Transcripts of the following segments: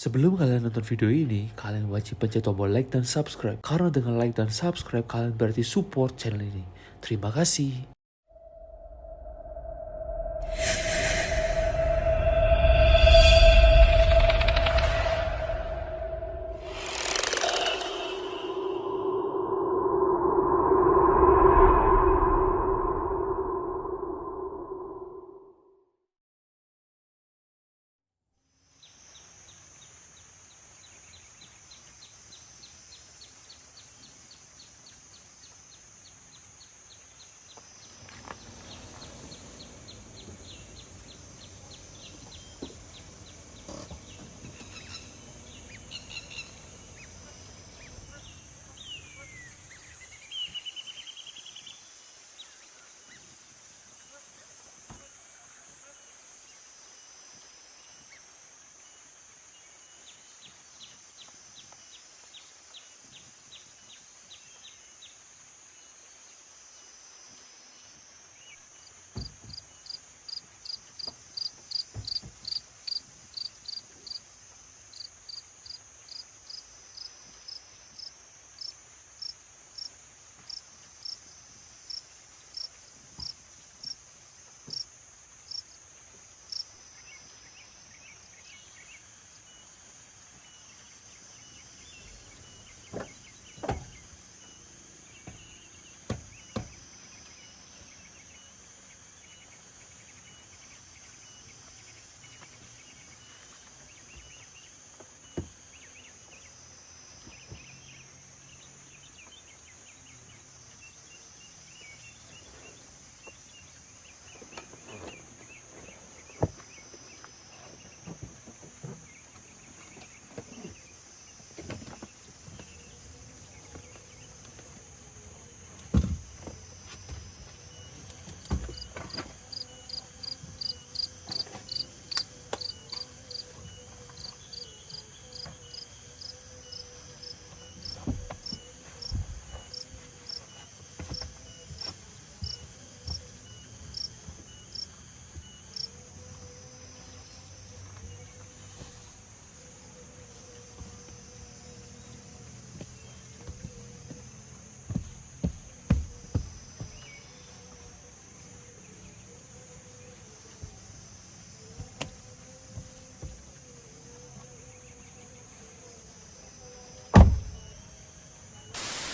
Sebelum kalian nonton video ini, kalian wajib pencet tombol like dan subscribe. Karena dengan like dan subscribe, kalian berarti support channel ini. Terima kasih.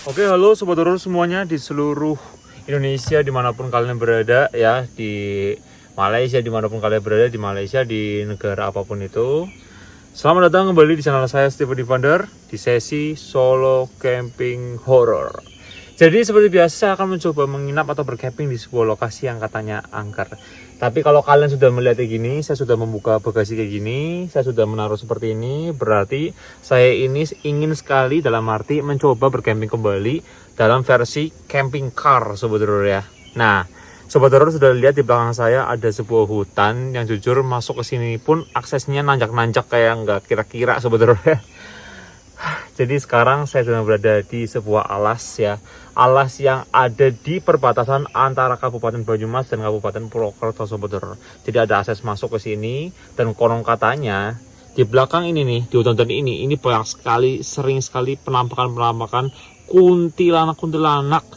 Oke, halo Sobat Horor semuanya di seluruh Indonesia dimanapun kalian berada ya, di Malaysia dimanapun kalian berada, di Malaysia, di negara apapun itu. Selamat datang kembali di channel saya Steve Defender di sesi solo camping horror. Jadi seperti biasa saya akan mencoba menginap atau bercamping di sebuah lokasi yang katanya angker. Tapi kalau kalian sudah melihat kayak gini, saya sudah membuka bagasi kayak gini, saya sudah menaruh seperti ini, berarti saya ini ingin sekali dalam arti mencoba bercamping kembali dalam versi camping car, Sobat Horor ya. Nah, Sobat Horor sudah lihat di belakang saya ada sebuah hutan yang jujur masuk ke sini pun aksesnya nanjak-nanjak kayak nggak kira-kira, Sobat Horor ya. Jadi sekarang saya sedang berada di sebuah alas ya, alas yang ada di perbatasan antara Kabupaten Banyumas dan Kabupaten Purwokerto, Sobat Horor. Jadi ada akses masuk ke sini dan konon katanya di belakang ini nih, di hutan ini banyak sekali, sering sekali penampakan kuntilanak,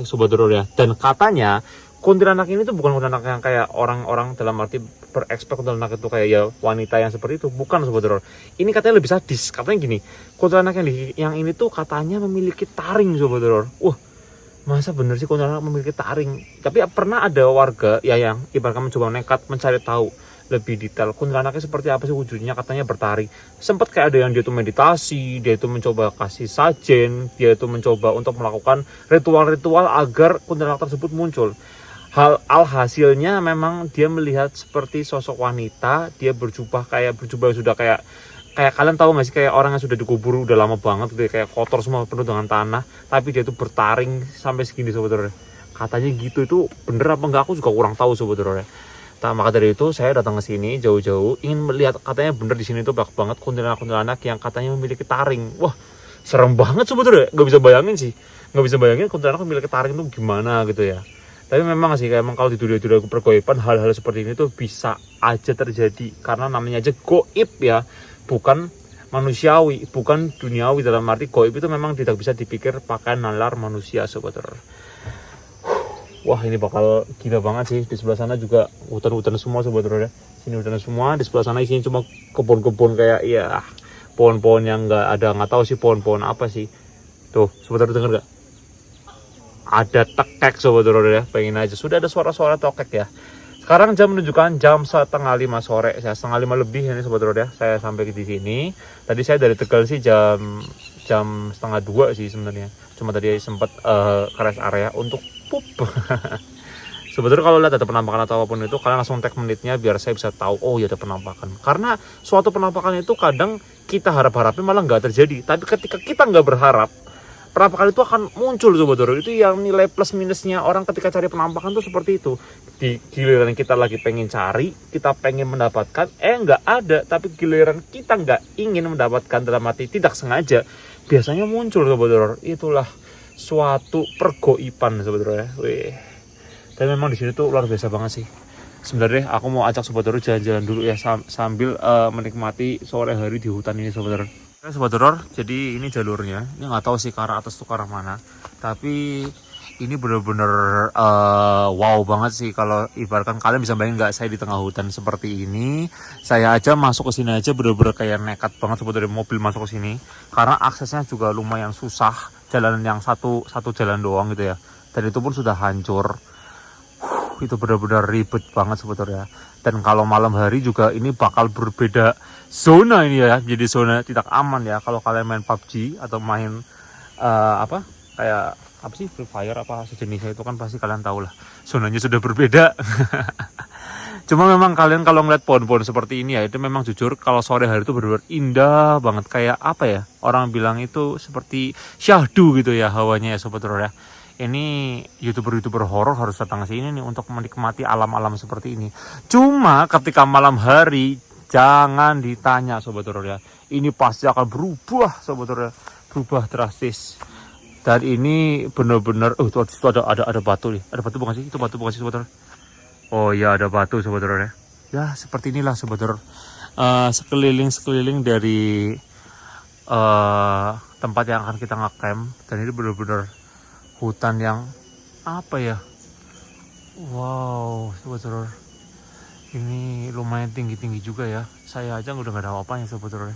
Sobat Horor ya. Dan katanya kuntilanak ini tuh bukan kuntilanak yang kayak orang-orang dalam arti berekspek kuntilanak itu kayak ya wanita yang seperti itu, bukan, Sobat Horor. Ini katanya lebih sadis. Katanya gini, kuntilanak yang ini tuh katanya memiliki taring, Sobat Horor. Wah, masa bener sih kuntilanak memiliki taring? Tapi pernah ada warga ya yang ibaratnya mencoba nekat mencari tahu lebih detail kuntilanaknya seperti apa sih wujudnya, katanya bertaring. Sempat kayak ada yang dia tuh meditasi, dia itu mencoba kasih sajen, dia itu mencoba untuk melakukan ritual-ritual agar kuntilanak tersebut muncul. Alhasilnya memang dia melihat seperti sosok wanita, dia berjubah yang sudah kayak kalian tahu nggak sih, kayak orang yang sudah dikubur udah lama banget gitu, kayak kotor semua penuh dengan tanah, tapi dia tuh bertaring sampai segini, Sobat Horor. Katanya gitu, itu bener apa enggak aku juga kurang tahu, Sobat Horor. Nah, maka dari itu saya datang ke sini jauh-jauh ingin melihat, katanya bener di sini tuh banyak banget kuntilanak yang katanya memiliki taring. Wah, serem banget, Sobat Horor. Nggak bisa bayangin sih, nggak bisa bayangin kuntilanak memiliki taring tuh gimana gitu ya. Tapi memang sih, kayak emang kalau di dunia pergoiban hal-hal seperti ini tuh bisa aja terjadi karena namanya aja goib ya, bukan manusiawi, bukan duniawi. Dalam arti goib itu memang tidak bisa dipikir pakai nalar manusia, sobat horor. Wah, ini bakal gila banget sih. Di sebelah sana juga hutan-hutan semua, sobat horor ya. Sini hutan semua, di sebelah sana isinya cuma kebun-kebun kayak ya pohon-pohon yang nggak tahu sih pohon-pohon apa sih. Tuh, sobat horor denger nggak? Ada tekek, sobat horor ya. Pengen aja sudah ada suara-suara tokek ya. Sekarang jam menunjukkan jam 4:30 sore, saya 4:30 lebih ini, sobat horor ya. Saya sampai di sini. Tadi saya dari Tegal sih jam 1:30 sih sebenarnya. Cuma tadi sempat ke rest area untuk pup. Sebetulnya kalau lihat ada penampakan atau apapun itu, kalian langsung tag menitnya biar saya bisa tahu, oh ya ada penampakan. Karena suatu penampakan itu kadang kita harap-harapin malah nggak terjadi. Tapi ketika kita nggak berharap, penampakan itu akan muncul, sobat horor. Itu yang nilai plus minusnya orang ketika cari penampakan tuh seperti itu. Di giliran kita lagi pengen cari, kita pengen mendapatkan, nggak ada. Tapi giliran kita nggak ingin mendapatkan, dalam arti tidak sengaja, biasanya muncul, sobat horor. Itulah suatu pergoiban, sobat horor ya. Wih. Tapi memang di sini tuh luar biasa banget sih. Sebenarnya aku mau ajak sobat horor jalan-jalan dulu ya, sambil menikmati sore hari di hutan ini, sobat horor. Oke, sobat horor, jadi ini jalurnya. Ini nggak tahu sih ke arah atas tuh ke arah mana. Tapi ini bener-bener wow banget sih. Kalau ibaratkan kalian bisa bayangin nggak, saya di tengah hutan seperti ini. Saya aja masuk ke sini aja bener-bener kayak nekat banget, sobat horor, mobil masuk ke sini. Karena aksesnya juga lumayan susah. Jalan yang satu jalan doang gitu ya. Dan itu pun sudah hancur. Itu benar-benar ribet banget, sobat horor ya. Dan kalau malam hari juga ini bakal berbeda zona ini ya, jadi zona tidak aman ya. Kalau kalian main PUBG atau main kayak apa sih, Free Fire apa sejenisnya, itu kan pasti kalian tahu lah, zonanya sudah berbeda. Cuma memang kalian kalau ngeliat pohon-pohon seperti ini ya, itu memang jujur kalau sore hari itu benar-benar indah banget. Kayak apa ya, orang bilang itu seperti syahdu gitu ya hawanya ya, sobat horor ya. Ini youtuber horor harus datang ke sini nih untuk menikmati alam-alam seperti ini. Cuma ketika malam hari jangan ditanya, sobat horor ya. Ini pasti akan berubah, sobat horor ya. Berubah drastis. Dan ini benar-benar itu ada batu nih. Ada batu bukan sih? Itu batu bukan sih, sobat horor? Oh iya, ada batu, sobat horor ya. Ya, seperti inilah, sobat horor. Sekeliling dari tempat yang akan kita ngecamp, dan ini benar-benar hutan yang apa ya, wow, sobat horor, ini lumayan tinggi juga ya. Saya aja udah gak ada apa-apanya, sobat horor.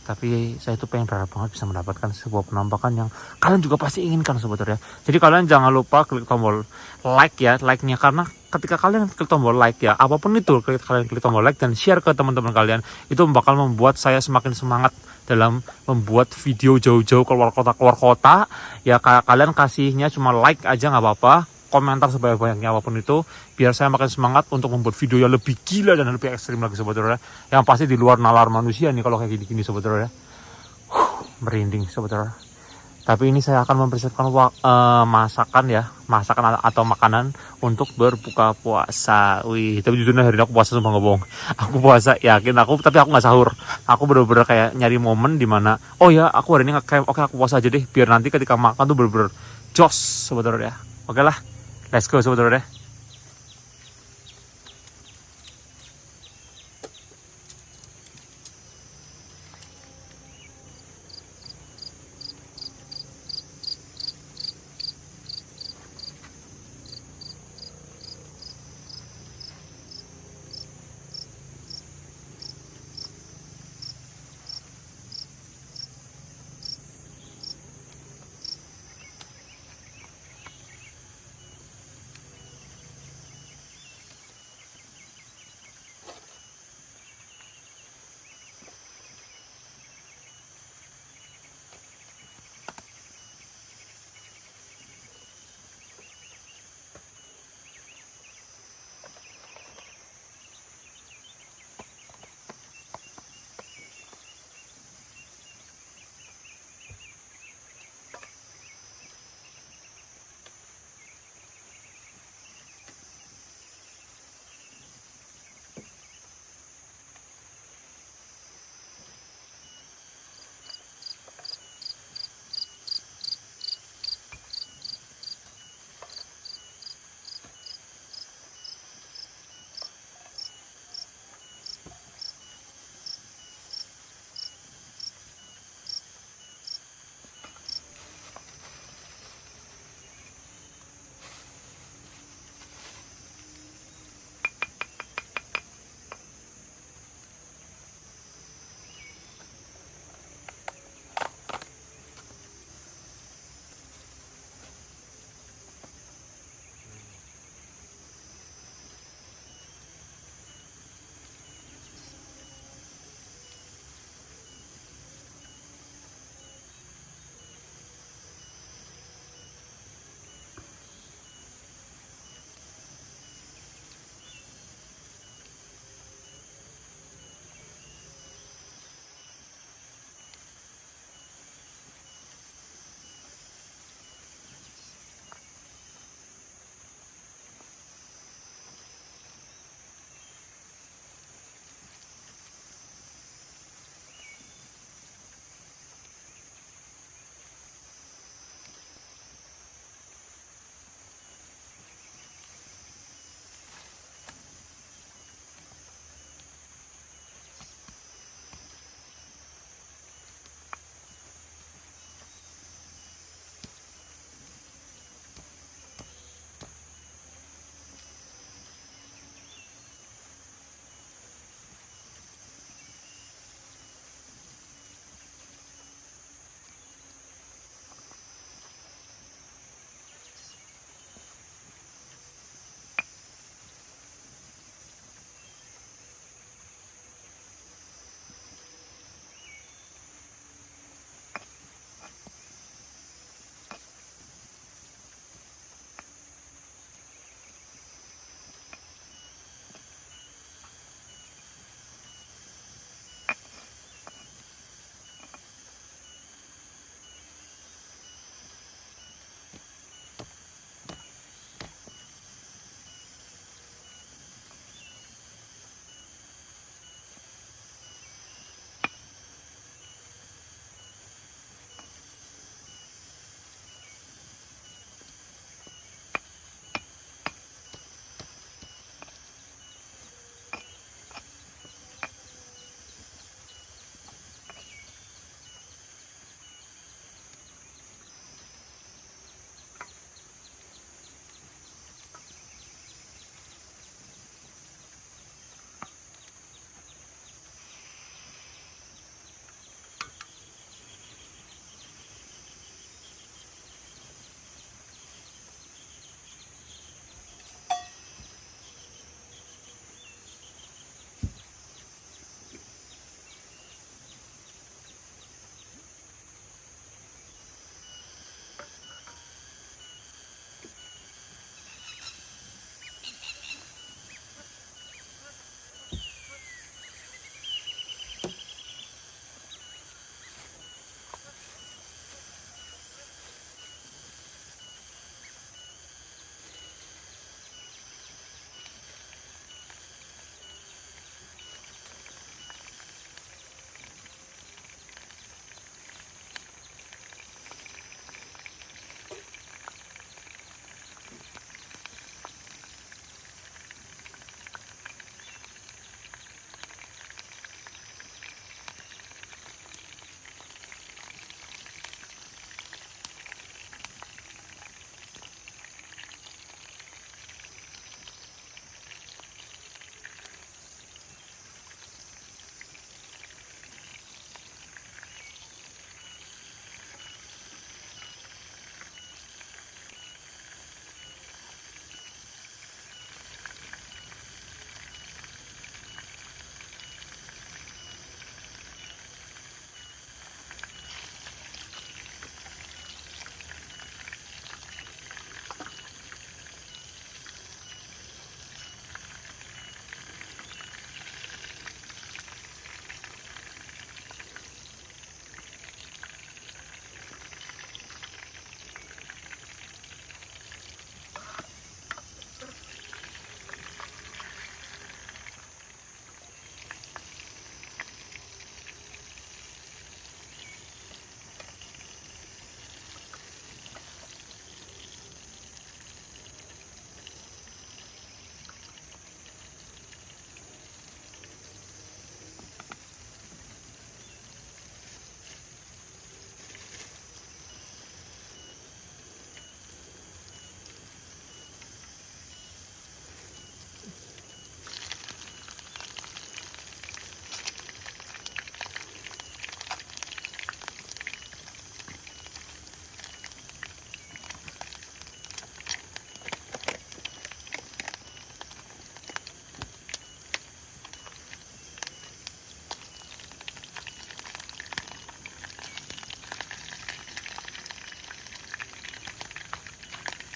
Tapi saya tuh pengen berharap banget bisa mendapatkan sebuah penampakan yang kalian juga pasti inginkan, sobat horor ya. Jadi kalian jangan lupa klik tombol like ya, like-nya, karena ketika kalian klik tombol like ya, apapun itu, kalian klik tombol like dan share ke teman-teman kalian, itu bakal membuat saya semakin semangat dalam membuat video jauh-jauh keluar kota ya. Kalian kasihnya cuma like aja nggak apa-apa, komentar sebanyak-banyaknya apapun itu, biar saya makin semangat untuk membuat video yang lebih gila dan lebih ekstrim lagi, sobat horor ya. Yang pasti di luar nalar manusia nih kalau kayak gini-gini, sobat horor ya. Merinding, sobat horor. Tapi ini saya akan mempersiapkan masakan atau makanan untuk berbuka puasa. Wih, tapi jujurnya hari ini aku puasa, sumpah nggak bohong. Aku puasa, yakin aku, tapi aku nggak sahur. Aku bener-bener kayak nyari momen dimana, oh ya aku hari ini ngecamp, oke aku puasa aja deh, biar nanti ketika makan tuh bener-bener jos, sobat horor ya. Oke lah, let's go, sobat horor ya.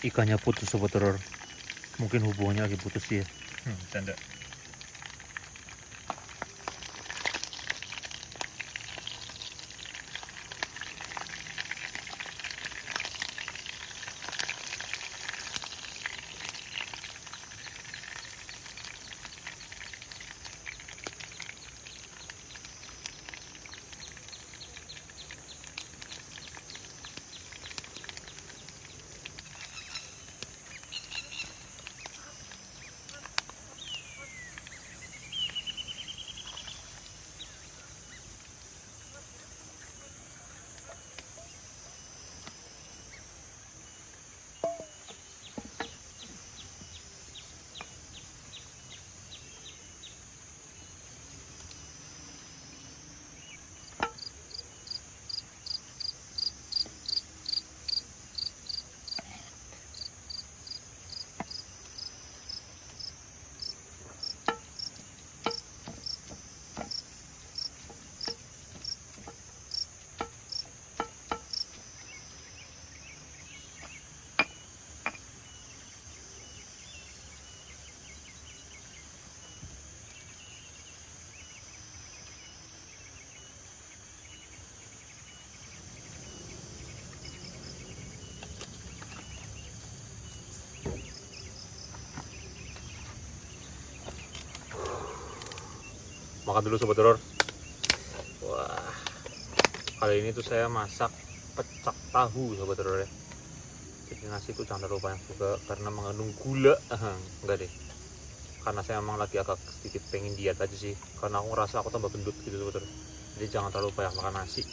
ikannya putus sobat teror. Mungkin hubungannya lagi putus ya. Canda. Makan dulu sobat teror. Wah, kali ini tuh saya masak pecak tahu sobat teror ya. Jadi nasi itu jangan terlalu banyak juga karena mengandung gula. Enggak deh, karena saya emang lagi agak sedikit pengen diet aja sih, karena aku ngerasa aku tambah gendut gitu sobat teror. Jadi jangan terlalu banyak makan nasi.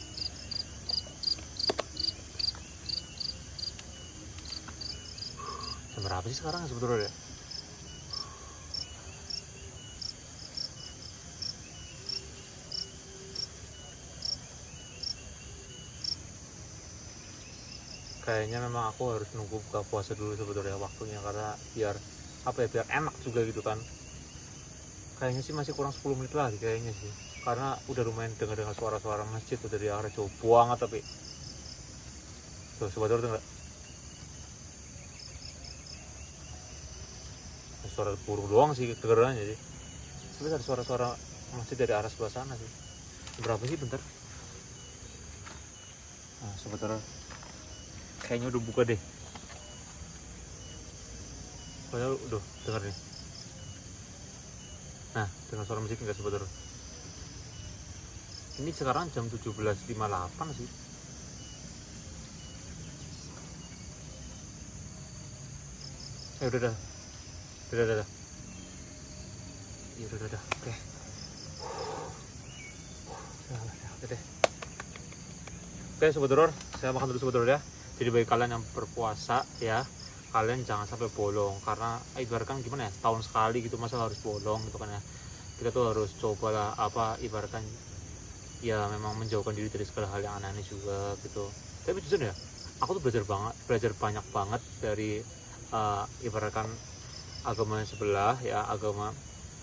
Jam berapa sih sekarang sobat teror ya? Kayaknya memang aku harus nunggu buka puasa dulu sebetulnya waktunya, karena biar apa ya, biar enak juga gitu kan. Kayaknya sih masih kurang 10 menit lagi kayaknya sih, karena udah lumayan dengar suara-suara masjid tuh dari arah jauh banget. Tapi tuh sobat dengar suara burung doang sih kedengarannya sih, tapi ada suara-suara masjid dari arah sebelah sana sih. Berapa sih, bentar. Nah sobat kayaknya udah buka deh. Padahal udah dengar nih. Nah, dengar suara musik enggak sobat? Ini sekarang jam 17.58 sih. Udah. Ya udah. Oke. Oke deh. Oke sobat teror, saya makan dulu sobat teror ya. Jadi bagi kalian yang berpuasa ya, kalian jangan sampai bolong, karena ibaratkan gimana ya, setahun sekali gitu masa harus bolong gitu kan ya. Kita tuh harus cobalah ibaratkan ya, memang menjauhkan diri dari segala hal yang aneh-aneh juga gitu. Tapi jujur ya, aku tuh belajar banyak banget dari ibaratkan agama sebelah ya, agama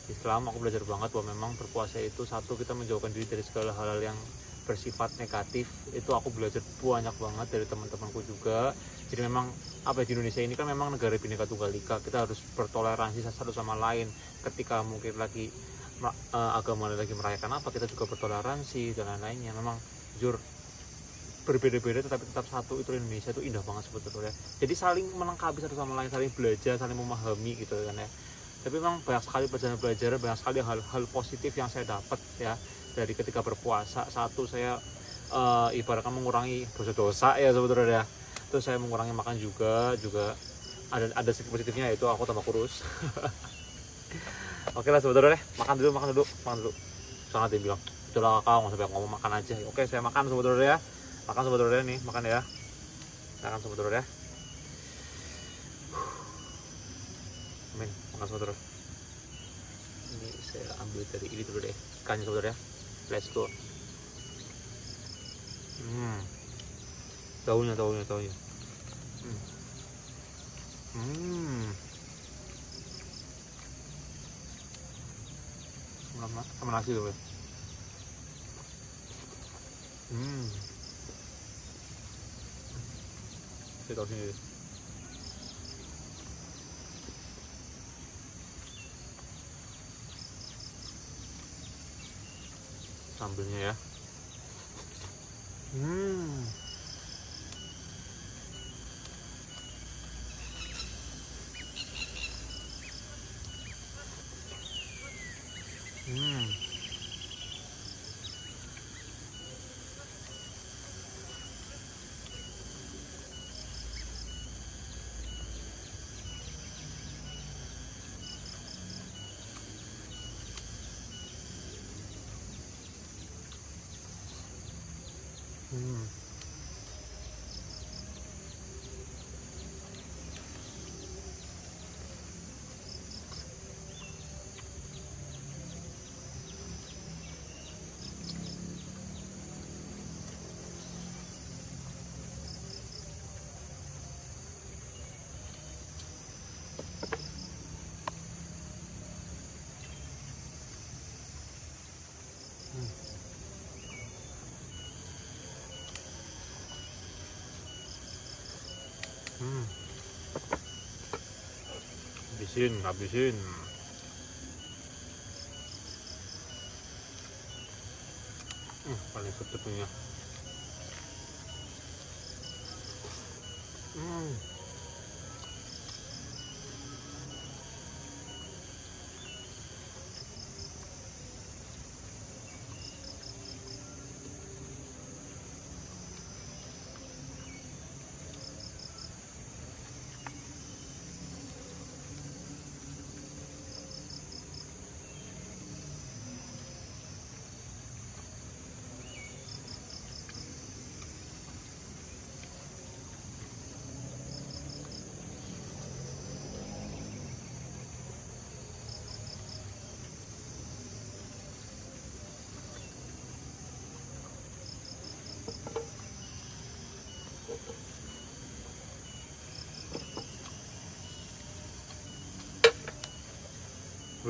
Islam. Aku belajar banget bahwa memang berpuasa itu satu, kita menjauhkan diri dari segala hal-hal yang bersifat negatif. Itu aku belajar banyak banget dari teman-temanku juga. Jadi memang di Indonesia ini kan memang negara Bhinneka Tunggal Ika, kita harus bertoleransi satu sama lain. Ketika mungkin lagi agama lagi merayakan kita juga bertoleransi dan lain-lainnya. Memang jujur berbeda-beda tetapi tetap satu, itu Indonesia itu indah banget sebetulnya. Jadi saling melengkapi satu sama lain, saling belajar, saling memahami gitu kan ya. Tapi memang banyak sekali pelajaran, banyak sekali hal-hal positif yang saya dapat ya dari ketika berpuasa. Satu, saya ibaratkan mengurangi dosa-dosa ya sebetulnya ya. Terus saya mengurangi makan juga ada sedikit positifnya, yaitu aku tambah kurus. Oke lah sebetulnya, makan dulu. Sangat dia bilang, itulah kakak nggak sampai ngomong, makan aja. Oke, saya makan sebetulnya ya. Makan sebetulnya nih, makan ya. Makan sebetulnya. Amin, makan sebetulnya. Ini saya ambil dari ini dulu deh, ikannya sebetulnya. Let's go. Daunnya. Sama nasi tuh. Saya tahu sini. Sambalnya ya. Hmm. Hmm. Hmm. Hmm. Habisin. Paling sedap punya. Hmm.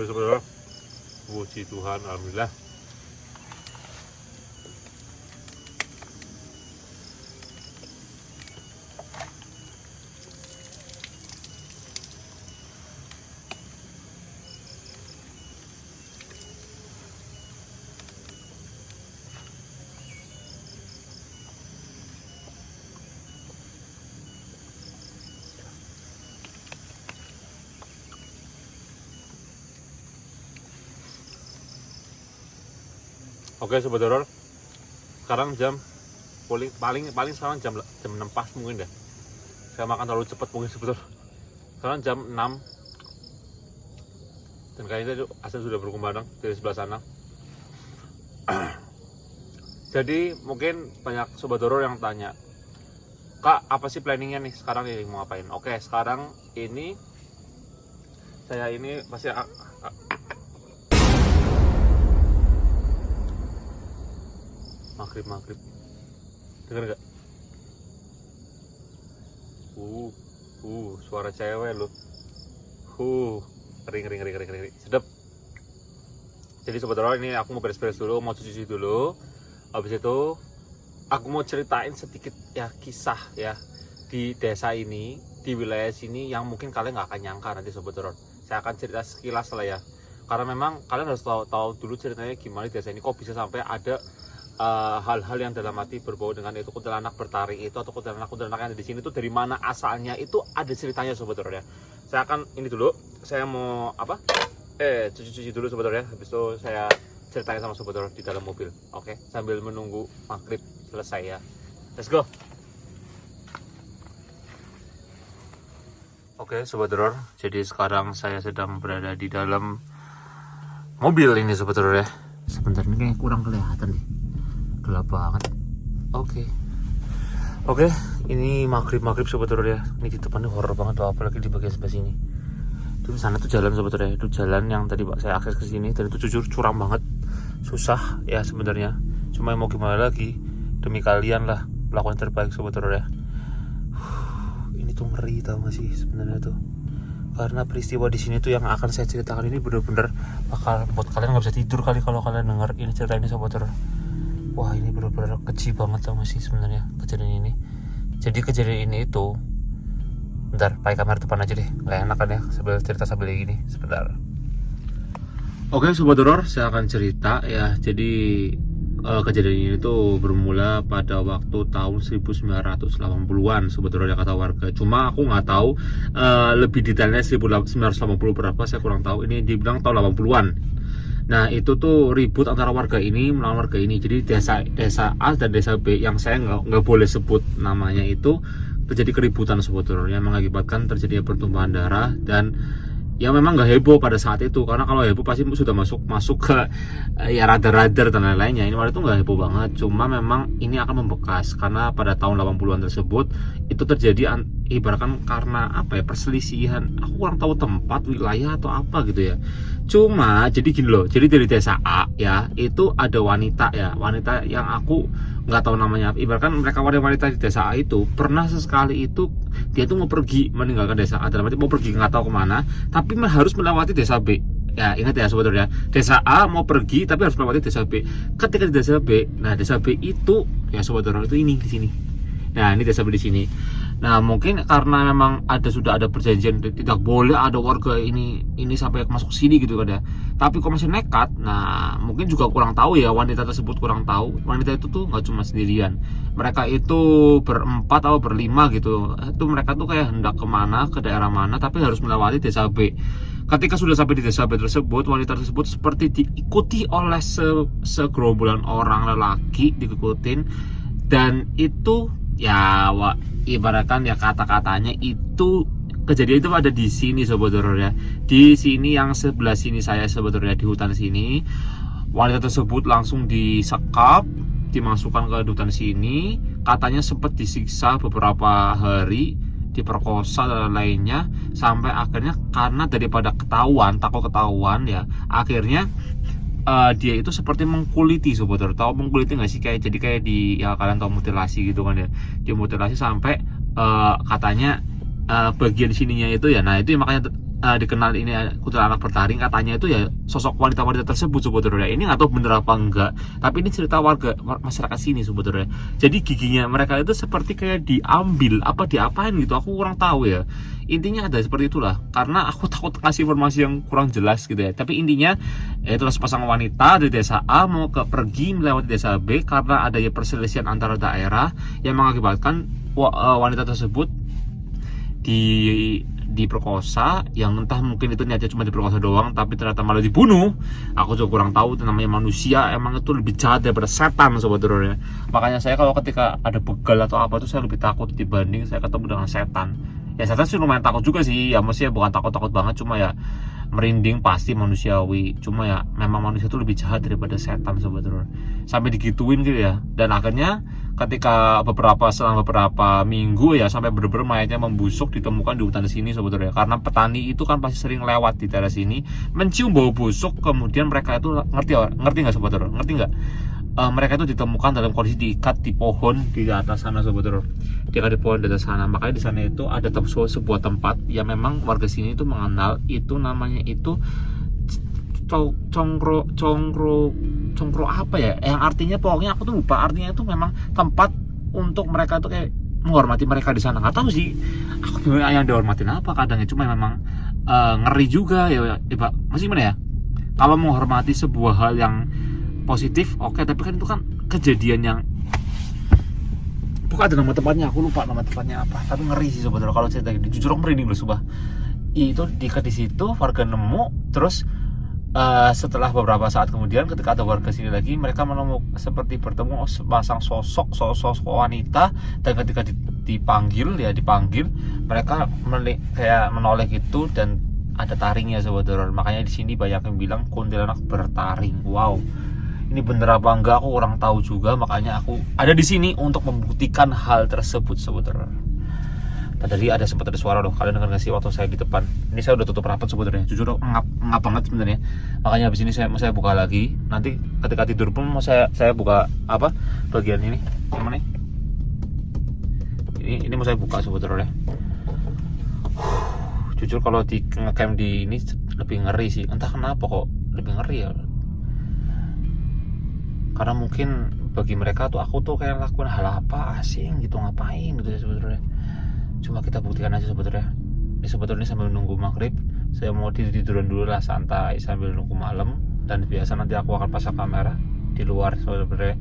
Saudara, puji Tuhan, alhamdulillah. Oke sobat horor, sekarang jam paling sekarang jam 6 pas mungkin deh. Saya makan terlalu cepat mungkin sebetulnya. Sekarang jam 6 dan kayaknya itu asal sudah berkumandang dari sebelah sana. Jadi mungkin banyak sobat horor yang tanya, Kak, apa sih planningnya nih sekarang nih mau ngapain? Oke, sekarang ini saya ini pasti maghrib denger gak? Suara cewek loh. Ring sedap. Jadi sobat horor, ini aku mau beres-beres dulu, mau cuci dulu. Habis itu aku mau ceritain sedikit ya kisah ya di desa ini, di wilayah sini yang mungkin kalian nggak akan nyangka nanti sobat horor. Saya akan cerita sekilas lah ya. Karena memang kalian harus tahu dulu ceritanya gimana di desa ini kok bisa sampai ada hal-hal yang dalam arti berbau dengan itu kuntilanak bertaring itu atau kuntilanak yang ada di sini itu dari mana asalnya, itu ada ceritanya sobat horor ya. Saya akan ini dulu, saya mau cuci dulu sobat horor ya. Habis itu saya ceritain sama sobat horor di dalam mobil. Oke, sambil menunggu maghrib selesai ya. Let's go. Oke sobat horor, jadi sekarang saya sedang berada di dalam mobil ini sobat horor ya. Sebentar, ini kayaknya kurang kelihatan nih, gelap banget. Oke, ini maghrib sobat horor ya. Ini di depannya horor banget loh, apalagi di bagian sebelah sini. Di sana tuh jalan sobat horor ya, itu jalan yang tadi saya akses ke sini, dan itu jujur curam banget, susah ya sebenarnya. Cuma mau gimana lagi, demi kalian lah melakukan yang terbaik sobat horor ya. Ini tuh ngeri tau gak sih sebenarnya tuh, karena peristiwa di sini tuh yang akan saya ceritakan ini bener-bener bakal buat kalian nggak bisa tidur kali kalau kalian denger ini cerita ini sobat horor. Wah, ini bener-bener keji banget tau gak sih sebenarnya kejadian ini. Jadi kejadian ini itu, bentar, pakai kamera depan aja deh, nggak enak kan ya sambil cerita sambil gini. Sebentar. Oke sobat horor, saya akan cerita ya. Jadi kejadian ini tuh bermula pada waktu tahun 1980-an sebetulnya kata warga. Cuma aku nggak tahu lebih detailnya 1980 berapa, saya kurang tahu. Ini dibilang tahun 80-an. Nah itu tuh ribut antara warga ini melawan warga ini. Jadi desa A dan desa B yang saya nggak boleh sebut namanya itu terjadi keributan sebetulnya, yang mengakibatkan terjadinya pertumpahan darah. Dan ya memang nggak heboh pada saat itu, karena kalau heboh pasti sudah masuk ke ya radar-radar dan lain-lainnya. Ini waktu itu nggak heboh banget, cuma memang ini akan membekas karena pada tahun 80-an tersebut itu terjadi ibaratkan karena apa ya, perselisihan, aku kurang tahu tempat, wilayah atau apa gitu ya. Cuma jadi gini loh, jadi dari desa A ya itu ada wanita yang aku nggak tahu namanya. Ibaratkan mereka wanita di desa A itu pernah sesekali itu dia tuh mau pergi meninggalkan desa A, dalam arti mau pergi nggak tahu kemana, tapi harus melewati desa B. Ya ingat ya sebetulnya, desa A mau pergi tapi harus melewati desa B. Ketika di desa B, nah desa B itu ya sebetulnya itu ini di sini. Nah ini desa B di sini. Nah mungkin karena memang sudah ada perjanjian tidak boleh ada warga ini sampai masuk sini gitu kan ya. Tapi kok masih nekat. Nah mungkin juga kurang tahu ya, wanita tersebut kurang tahu. Wanita itu tuh nggak cuma sendirian. Mereka itu berempat atau berlima gitu. Itu mereka tuh kayak hendak kemana, ke daerah mana, tapi harus melewati desa B. Ketika sudah sampai di desa B tersebut, wanita tersebut seperti diikuti oleh segerombolan orang lelaki, diikutin. Dan itu ya ibaratkan ya kata-katanya itu kejadian itu ada di sini sebetulnya, di sini yang sebelah sini saya sebetulnya, di hutan sini. Wanita tersebut langsung disekap, dimasukkan ke hutan sini, katanya sempat disiksa beberapa hari, diperkosa dan lainnya, sampai akhirnya karena daripada takut ketahuan ya, akhirnya dia itu seperti mengkuliti sebetulnya. Tahu mengkuliti nggak sih, kayak jadi kayak di ya kalian tahu mutilasi gitu kan ya, dimutilasi sampai katanya bagian sininya itu ya, nah itu yang makanya dikenal ini kuntilanak bertaring. Katanya itu ya sosok wanita-wanita tersebut sebetulnya. Ini nggak tahu bener apa enggak, tapi ini cerita warga masyarakat sini sebetulnya. Jadi giginya mereka itu seperti kayak diambil apa diapain gitu, aku kurang tahu ya. Intinya ada seperti itulah, karena aku takut kasih informasi yang kurang jelas gitu ya. Tapi intinya itulah sepasang wanita dari desa A mau pergi melewati desa B karena adanya perselisihan antara daerah yang mengakibatkan wanita tersebut diperkosa, yang entah mungkin itu niatnya cuma diperkosa doang tapi ternyata malah dibunuh. Aku juga kurang tahu, itu namanya manusia emang itu lebih jahat daripada setan sebetulnya. Makanya saya kalau ketika ada begal atau apa itu saya lebih takut dibanding saya ketemu dengan setan. Ya setan sih lumayan takut juga sih ya, maksudnya bukan takut banget, cuma ya merinding pasti manusiawi. Cuma ya memang manusia itu lebih jahat daripada setan sebetulnya, sampai digituin gitu ya. Dan akhirnya ketika selang beberapa minggu ya, sampai bener-bener mayatnya membusuk ditemukan di hutan sini sebetulnya. Karena petani itu kan pasti sering lewat di daerah sini, mencium bau busuk, kemudian mereka itu ngerti nggak sebetulnya, ngerti nggak? Mereka itu ditemukan dalam kondisi diikat di pohon di atas sana sebetulnya, diikat di pohon di atas sana. Makanya di sana itu ada sebuah tempat yang memang warga sini itu mengenal, itu namanya itu congkro apa ya, yang artinya pokoknya aku tuh lupa artinya. Itu memang tempat untuk mereka tuh kayak menghormati mereka di sana. Nggak tahu sih aku bingung yang dihormatin apa kadangnya, cuma memang ngeri juga ya Pak. Masih gimana ya, kalau menghormati sebuah hal yang positif oke, tapi kan itu kan kejadian yang bukan ada nama tempatnya, aku lupa nama tempatnya apa, tapi ngeri sih sebetulnya kalau cerita gini. Jujur aku merinding loh sumpah. Itu di situ warga nemu, terus setelah beberapa saat kemudian ketika ada warga sini lagi, mereka menemukan seperti bertemu sepasang sosok wanita. Dan ketika dipanggil mereka kayak menoleh gitu, dan ada taringnya sebetulnya. Makanya di sini banyak yang bilang kuntilanak bertaring. Wow, ini bener apa enggak aku kurang tahu juga. Makanya aku ada di sini untuk membuktikan hal tersebut sebetulnya. Tadi sempat ada suara loh, kalian dengar nggak sih waktu saya di depan? Ini saya udah tutup rapat sebetulnya, jujur ngap banget sebenarnya. Makanya habis ini saya buka lagi. Nanti ketika tidur pun mau saya buka apa bagian ini, gimana nih? Ini mau saya buka sebetulnya. Jujur kalau di ngecam di ini lebih ngeri sih, entah kenapa kok lebih ngeri ya. Karena mungkin bagi mereka tuh aku tuh kayak lakukan hal apa asing gitu, ngapain gitu ya sebetulnya. Cuma kita buktikan aja sebetulnya. Ini sebetulnya sambil nunggu maghrib, saya mau tiduran dulu lah santai sambil nunggu malam. Dan biasa nanti aku akan pasang kamera di di luar sebenarnya.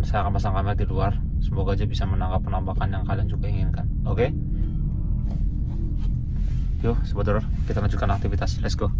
Saya akan pasang kamera di luar. Semoga aja bisa menangkap penampakan yang kalian juga inginkan. Oke? Yuk, sobat horor, kita lanjutkan aktivitas. Let's go.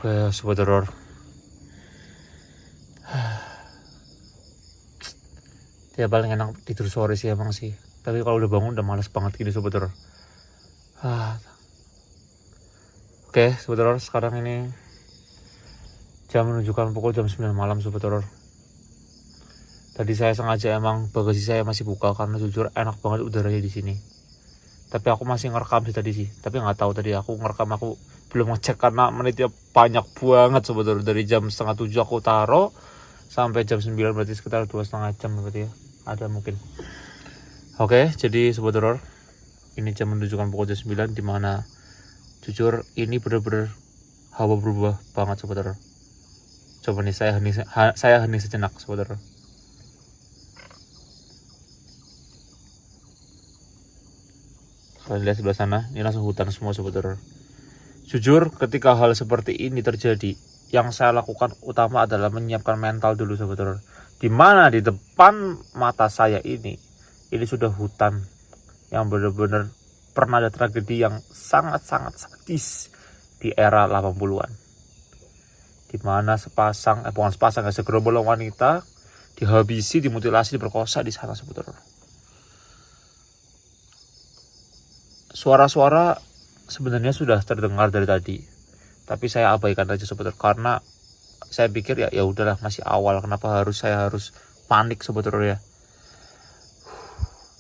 Oke, sobat horor. Ya paling enak tidur sore sih emang sih. Tapi kalau udah bangun udah males banget gini sobat horor. Oke, sobat horor, sekarang ini jam menunjukkan pukul jam 9 malam sobat horor. Tadi saya sengaja emang bagasi saya masih buka karena jujur enak banget udaranya di sini. Tapi aku masih ngerekam sih tadi sih. Tapi nggak tahu tadi aku ngerekam, aku belum ngecek karena menitnya banyak banget sobat horor. Dari jam setengah 7 aku taruh sampai jam 9 berarti sekitar 2,5 jam berarti ya. Ada mungkin. Oke, jadi sobat horor, ini jam menunjukkan pukul jam 9 dimana jujur ini bener-bener hawa berubah banget sobat horor. Coba nih saya hening sejenak sobat horor. Kalian lihat sebelah sana, ini langsung hutan semua sobat horor. Jujur ketika hal seperti ini terjadi, yang saya lakukan utama adalah menyiapkan mental dulu sobat horor. Dimana di depan mata saya ini sudah hutan yang benar-benar pernah ada tragedi yang sangat-sangat sadis di era 80-an. Dimana segerombolan wanita dihabisi, dimutilasi, diperkosa di sana sobat horor. Suara-suara sebenarnya sudah terdengar dari tadi, tapi saya abaikan aja sobat horor karena saya pikir ya udahlah masih awal, kenapa saya harus panik sobat horor ya.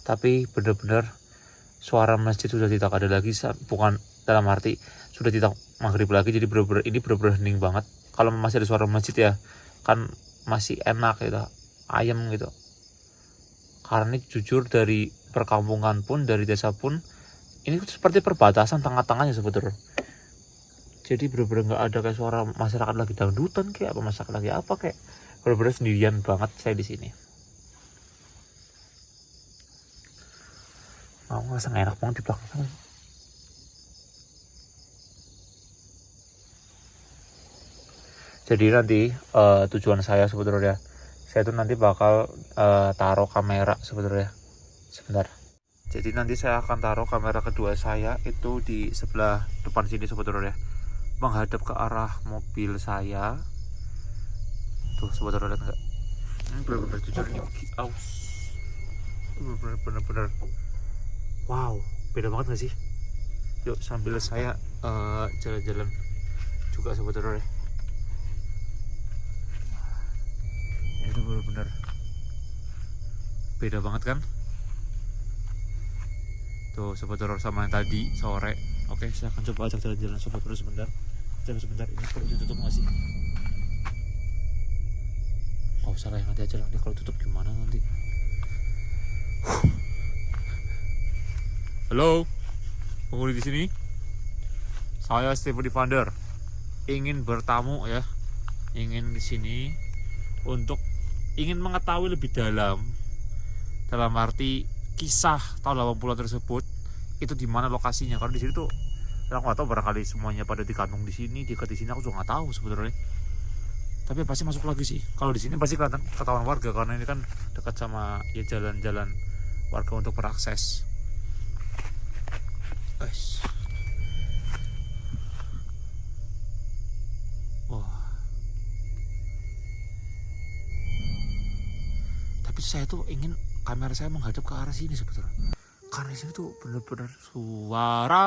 Tapi benar-benar suara masjid sudah tidak ada lagi, bukan dalam arti sudah tidak maghrib lagi, jadi ini benar-benar hening banget. Kalau masih ada suara masjid ya kan masih enak gitu, ayam gitu. Karena jujur dari perkampungan pun, dari desa pun, ini seperti perbatasan tengah-tengahnya sobat horor. Jadi bener-bener nggak ada kayak suara masyarakat lagi dangdutan kayak apa, masyarakat lagi apa, kayak bener-bener sendirian banget saya di sini. Ngerasa nggak enak banget di belakang sana. Jadi nanti tujuan saya sobat horor ya, saya tuh nanti bakal taruh kamera sobat horor ya. Sebentar. Jadi nanti saya akan taruh kamera kedua saya itu di sebelah depan sini sobat horor ya, menghadap ke arah mobil saya. Tuh sobat horor lihat nggak? Ini bener-bener jujur ini bener-bener wow, beda banget nggak sih? Yuk sambil saya jalan-jalan juga sobat horor ya. Itu bener-bener beda banget kan? Tuh sobat horor sama yang tadi sore. Oke, saya akan coba ajak jalan-jalan sobat horor sebentar. Jangan sebentar, ini perlu ditutup nggak sih? Gak usah lah, yang nanti aja lah. Ini kalau tutup gimana nanti? Halo, penghuni di sini. Saya Steven Divander. Ingin bertamu ya. Ingin di sini untuk ingin mengetahui lebih dalam arti kisah tahun 80-an tersebut itu di mana lokasinya. Karena di sini tuh aku nggak tahu, barangkali semuanya pada dikantung di sini, dekat di sini, aku juga nggak tahu sebenarnya. Tapi pasti masuk lagi sih. Kalau di sini pasti ketahuan warga karena ini kan dekat sama ya jalan-jalan warga untuk berakses. Wah. Tapi saya tuh ingin kamera saya menghadap ke arah sini sebetulnya. Karena di sini tuh bener-bener suara,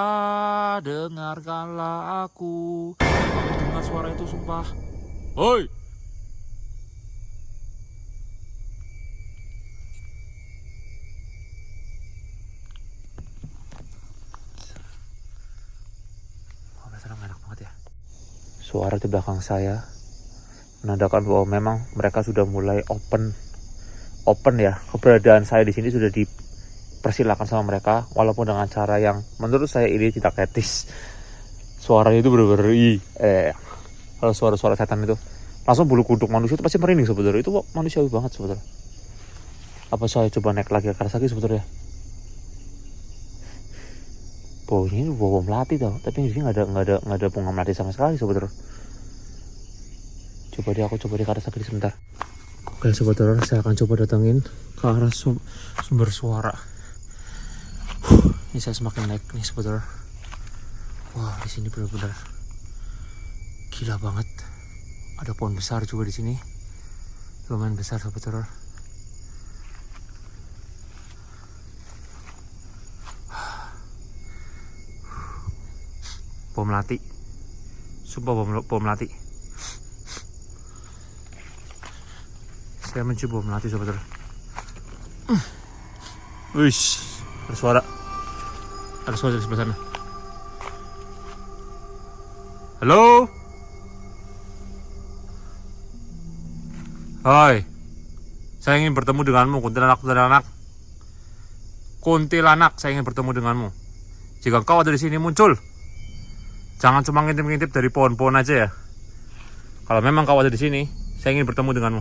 dengarkanlah aku. Aku dengar suara itu sumpah. Hoi. Enak banget ya. Suara di belakang saya menandakan bahwa memang mereka sudah mulai open ya. Keberadaan saya di sini sudah dipersilakan sama mereka, walaupun dengan cara yang menurut saya ini tidak etis. Suaranya itu bener-bener kalau suara-suara setan itu langsung bulu kuduk manusia itu pasti merinding sebetulnya. Itu manusiawi banget sebetulnya. Apa saya coba naik lagi ke atas lagi sebetulnya? Baunya ini bau melati tau, tapi di sini nggak ada bunga melati sama sekali sebetulnya. Aku coba di atas lagi sebentar. Oke sebetulnya saya akan coba datangin ke arah sumber suara. Ini saya semakin naik nih sebetulnya. Wah di sini benar-benar gila banget. Ada pohon besar juga di sini, lumayan besar sebetulnya. Bom melati, sumpah bom melati. Saya mencium bom melati sebetulnya. Wish, ada suara dari sebelah sana. Halo. Hai, saya ingin bertemu denganmu, kuntilanak, saya ingin bertemu denganmu. Jika kau ada di sini muncul, jangan cuma ngintip-ngintip dari pohon-pohon aja ya. Kalau memang kau ada di sini, saya ingin bertemu denganmu.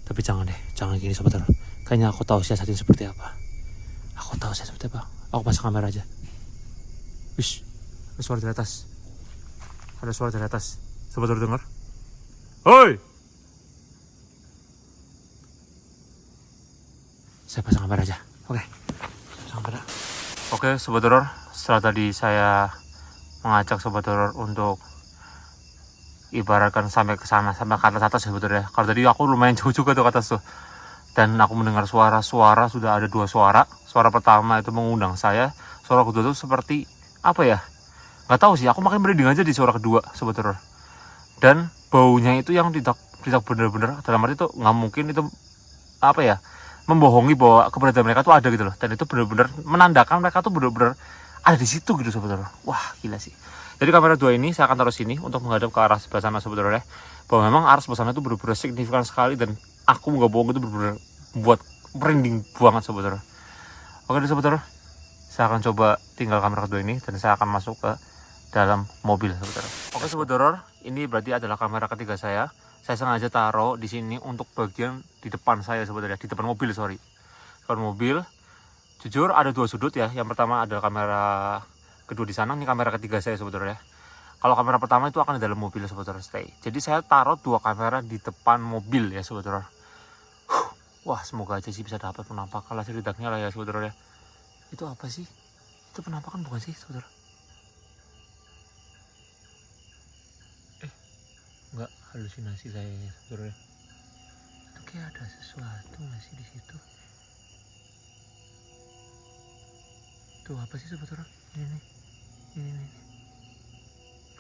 Tapi jangan gini sebentar. Kayaknya aku tahu siasatnya seperti apa. Aku pasang kamera aja. Wish, ada suara dari atas. Sobat dengar? Hoi! Saya pasang kamera aja. Oke, Sobat Horor, setelah tadi saya mengajak Sobat Horor untuk ibaratkan sampai ke sana, sampai ke atas sebetulnya. Kalau tadi aku lumayan jauh juga tuh ke atas tuh. Dan aku mendengar suara sudah ada 2 suara. Suara pertama itu mengundang saya. Suara kedua itu seperti apa ya? Gak tahu sih, aku makin merinding aja di suara kedua, Sobat Horor. Dan baunya itu yang tidak benar-benar, dalam arti itu nggak mungkin itu apa ya, membohongi bahwa keberadaan mereka tuh ada gitu loh. Dan itu benar-benar menandakan mereka tuh benar-benar ada di situ gitu Sobat Horor. Wah gila sih. Jadi kamera 2 ini saya akan taruh sini untuk menghadap ke arah sebelah sana Sobat Horor ya. Bahwa memang arah sebelah sana itu benar-benar signifikan sekali, dan aku nggak bohong itu benar-benar membuat merinding banget Sobat Horor. Oke deh Sobat Horor, saya akan coba tinggal kamera 2 ini dan saya akan masuk ke dalam mobil Sobat Horor. Oke Sobat Horor, ini berarti adalah kamera ketiga saya. Saya sengaja taruh di sini untuk bagian di depan saya Sobat Horor, di depan mobil Depan mobil. Jujur ada 2 sudut ya. Yang pertama ada kamera kedua di sana, ini kamera ketiga saya Sobat Horor ya. Kalau kamera pertama itu akan di dalam mobil Sobat Horor stay. Jadi saya taruh 2 kamera di depan mobil ya Sobat Horor. Wah semoga aja sih bisa dapat penampakan lah ceritanya lah ya Sobat Horor ya. Itu apa sih? Itu penampakan bukan sih Sobat Horor? Enggak halusinasi saya ya Saudara. Itu kayak ada sesuatu nggak sih di situ? Tuh apa sih Saudara? Ini.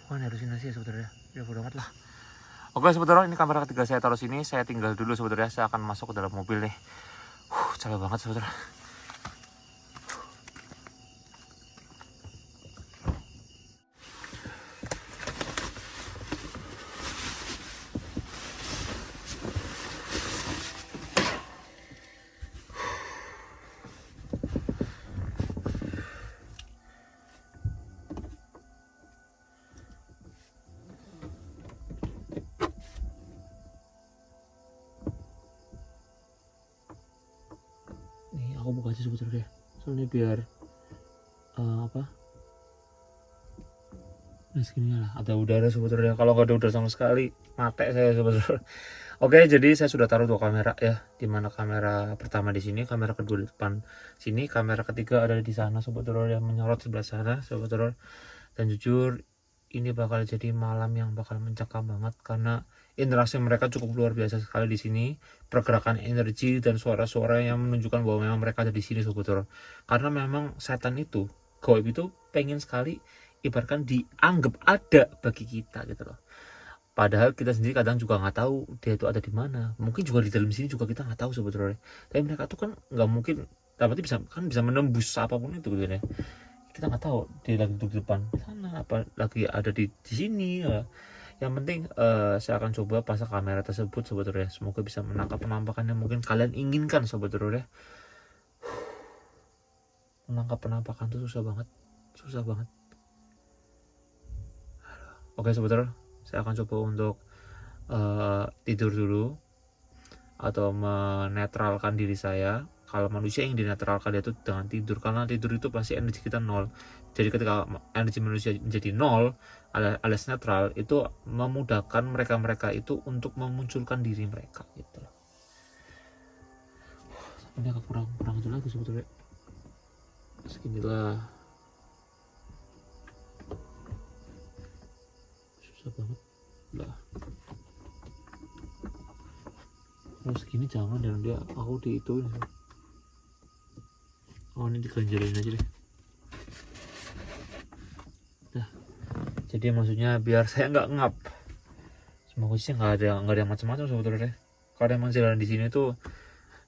Bukan halusinasi ya Saudara. Ya bodo amat lah. Oke Saudara, ini kamera ketiga saya taruh sini. Saya tinggal dulu Saudara. Saya akan masuk ke dalam mobil nih. Capek banget Saudara. Nih aku buka aja sebetulnya, soalnya biar nah segini lah ada udara sebetulnya. Kalau nggak ada udara sama sekali mati saya sebetulnya. Oke, jadi saya sudah taruh 2 kamera ya, dimana kamera pertama di sini, kamera kedua di depan sini, kamera ketiga ada di sana Sobat Horor yang menyorot sebelah sana Sobat Horor. Dan jujur ini bakal jadi malam yang bakal mencekam banget, karena interaksi mereka cukup luar biasa sekali di sini. Pergerakan energi dan suara-suara yang menunjukkan bahwa memang mereka ada di sini Sobat Horor. Karena memang setan itu, gaib itu pengen sekali ibaratkan dianggap ada bagi kita gitu loh. Padahal kita sendiri kadang juga nggak tahu dia itu ada di mana. Mungkin juga di dalam sini juga kita nggak tahu sebetulnya. Tapi mereka tuh kan nggak mungkin, tapi bisa menembus apapun itu gitu ya. Kita nggak tahu dia lagi duduk di depan sana, apa lagi ada di sini ya. Yang penting saya akan coba pasang kamera tersebut sebetulnya, semoga bisa menangkap penampakan yang mungkin kalian inginkan sebetulnya. Menangkap penampakan itu susah banget. Oke sebetulnya saya akan coba untuk tidur dulu atau menetralkan diri saya. Kalau manusia yang dinetralkan itu dengan tidur, karena tidur itu pasti energi kita nol. Jadi ketika energi manusia menjadi nol alias netral, itu memudahkan mereka itu untuk memunculkan diri mereka gitu. Ini agak kurang itu lagi sebetulnya. Seginilah, susah banget lah. Kalau segini jangan, dan dia aku diituin. Oh ini diganjalin aja deh. Nah, jadi maksudnya biar saya nggak ngap. Semoga sih nggak ada macam-macam sebetulnya. Karena emang jalan di sini tuh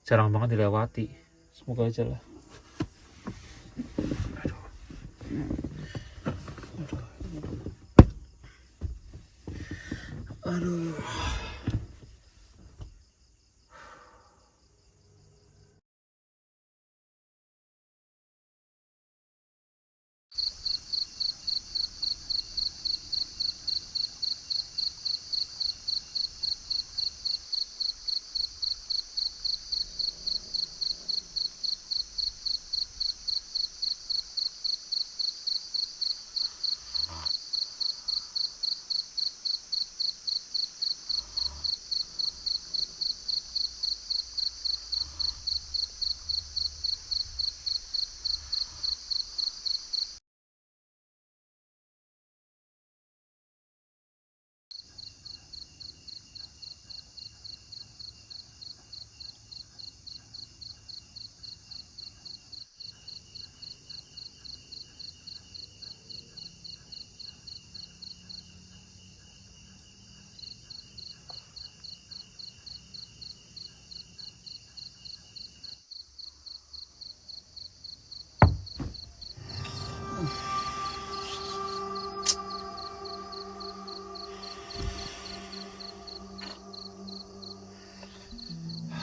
jarang banget dilewati. Semoga aja lah. Aduh.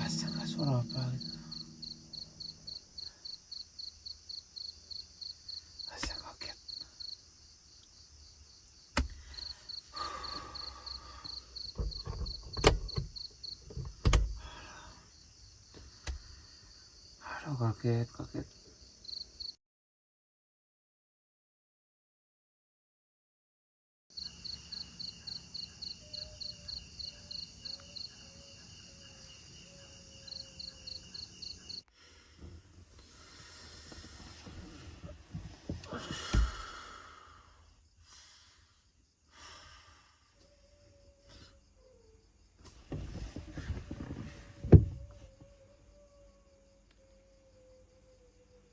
Astaga, suara apa gitu? Astaga, kaget. Aduh, kaget.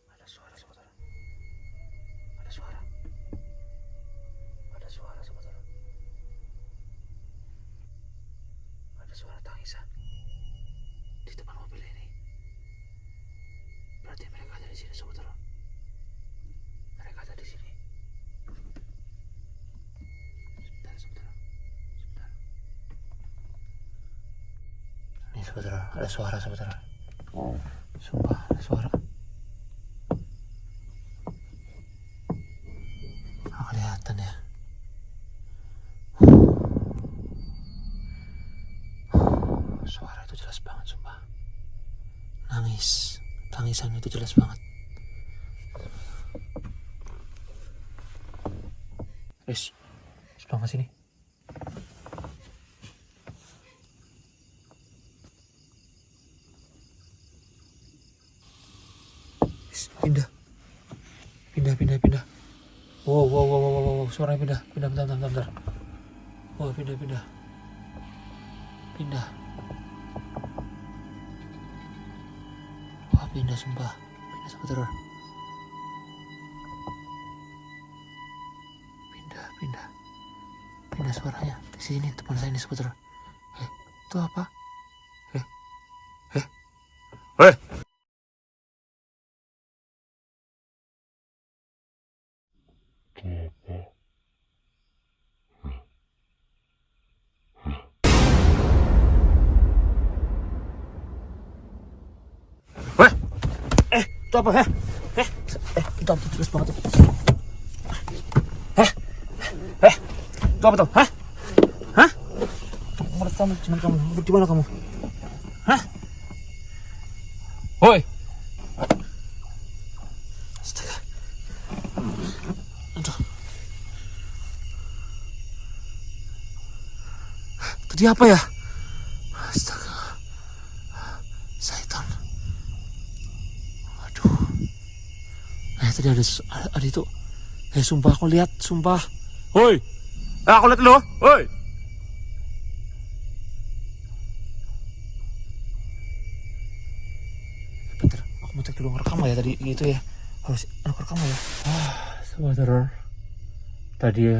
Ada suara sebetulnya. Ada suara sebetulnya. Ada suara tangisan di depan mobil ini. Berarti mereka ada di sini sebetulnya. Mereka ada di sini. Sebentar. Ini sebetulnya ada suara sebetulnya. Sumpah ada suara. Nggak kelihatan ya. Suara itu jelas banget sumpah. Tangisan itu jelas banget. Riz, sebelah sini. Pindah. Wow, suaranya pindah, bentar. Wow, pindah. Wah, pindah sumpah. Pindah sebentar. Pindah suaranya. Di sini teman saya ini sebentar. Itu apa? Itu apa? Itu apa? Jelas banget tuh. Itu apa tuh? Menurut kamu, cuman kamu, di mana kamu? Woi. Astaga. Aduh. Tadi apa ya? Astaga. Setan. Aduh. Tadi ada itu. Sumpah aku lihat, sumpah. Woi. Aku lihat lo. Woi. Bentar, aku mau cek dulu ngerekam ya tadi gitu ya. Harus ngerekam ya. Saudara. Tadi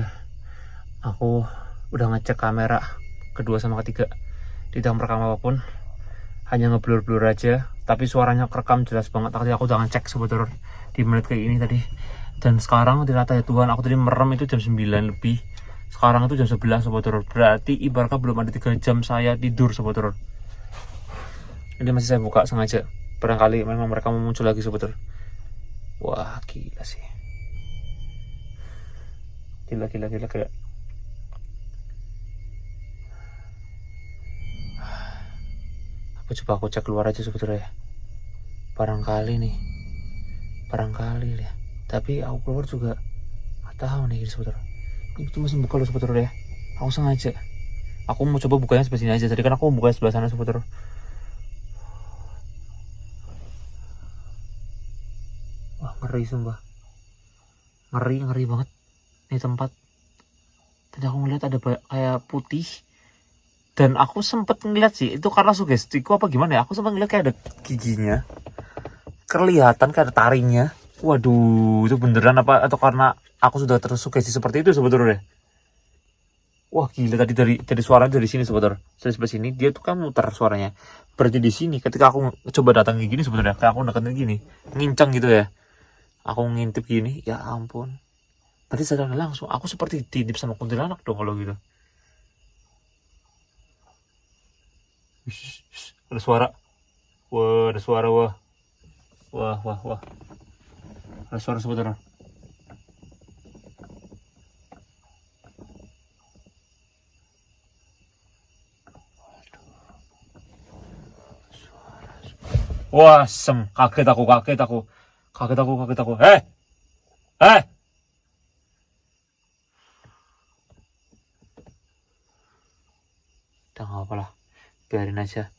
aku udah ngecek kamera kedua sama ketiga. Tidak merekam apapun. Hanya ngeblur-blur aja. Tapi suaranya kerekam jelas banget. Tadi aku udah ngecek saudara di menit kayak ini tadi. Dan sekarang ternyata ya Tuhan, aku tadi merem itu jam 9 lebih. Sekarang itu jam 11 saudara. Berarti ibaratnya belum ada 3 jam saya tidur saudara. Ini masih saya buka sengaja. Barangkali memang mereka mau muncul lagi saudara. Wah gila sih. Gila. Aku cek keluar aja saudara ya. Barangkali ya. Tapi aku keluar juga nggak tahu nih saudara. Itu masih buka loh saudara ya. Aku sengaja. Aku mau coba bukanya sebelah sini aja. Tadi kan aku mau buka sebelah sana saudara. Wah ngeri sumpah. Ngeri banget. Ini tempat. Tadi aku ngeliat ada kayak putih. Dan aku sempet ngeliat sih. Itu karena sugestiku apa gimana ya. Aku sempet ngeliat kayak ada giginya. Kelihatan kayak ada taringnya. Waduh, itu beneran apa? Atau karena aku sudah tersugesti seperti itu sebetulnya. Wah gila, tadi suaranya dari sini sebetulnya. Dari sebelah sini dia tuh kan muter suaranya. Berarti di sini ketika aku coba datang gini sebetulnya, kayak aku deketin gini, ngincang gitu ya. Aku ngintip gini, ya ampun. Tadi sadar langsung, aku seperti diintip sama kuntilanak dong kalau gitu. Ada suara. Wah, ada suara wah. Wah. Ada suara sebentar. Wah, kaget aku. Eh. Udah nggak apa lah, biarin aja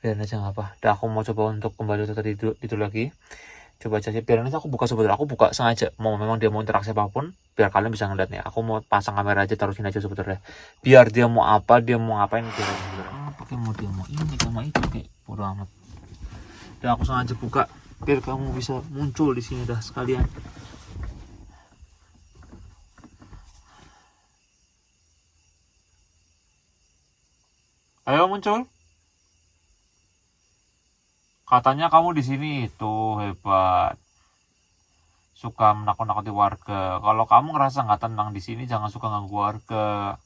nggak apa. Udah aku mau coba untuk kembali tadi itu lagi. Coba aja biar nanti aku buka sebentar. Aku buka sengaja mau memang dia mau interaksi apapun biar kalian bisa ngeliatnya. Aku mau pasang kamera aja taruhin aja sebenarnya. Biar dia mau apa, dia mau ngapain biar aja sebenarnya. Pakai mau dia mau ini sama itu kayak bodo amat. Dan aku sengaja buka biar kamu bisa muncul di sini dah sekalian. Ayo muncul. Katanya kamu di sini itu hebat. Suka menakut-nakuti warga. Kalau kamu ngerasa nggak tenang di sini, jangan suka ganggu warga.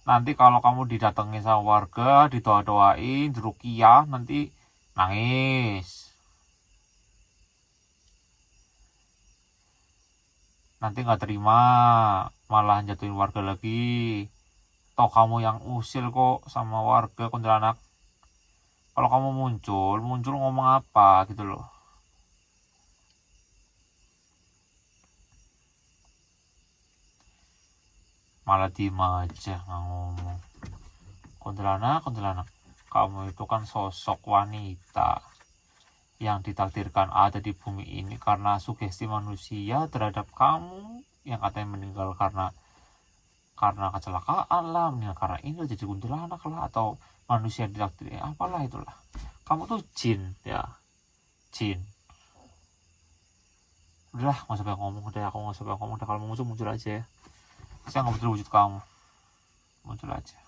Nanti kalau kamu didatengin sama warga, didoa-doain, diruqyah, nanti nangis. Nanti nggak terima, malah jatuhin warga lagi. Toh kamu yang usil kok sama warga kuntilanak. Kalau kamu muncul ngomong apa gitu loh. Malah diem aja nggak ngomong. Kuntilanak, kamu itu kan sosok wanita yang ditakdirkan ada di bumi ini karena sugesti manusia terhadap kamu yang katanya meninggal karena kecelakaan lah, meninggal karena ini jadi kuntilanak lah, atau manusia ditakdir apalah itulah. Kamu tuh jin ya, jin. Udahlah, nggak usah ngomong deh, aku nggak usah ngomong deh. Kalau mau muncul aja ya. Saya nggak butuh wujud kamu, muncul aja.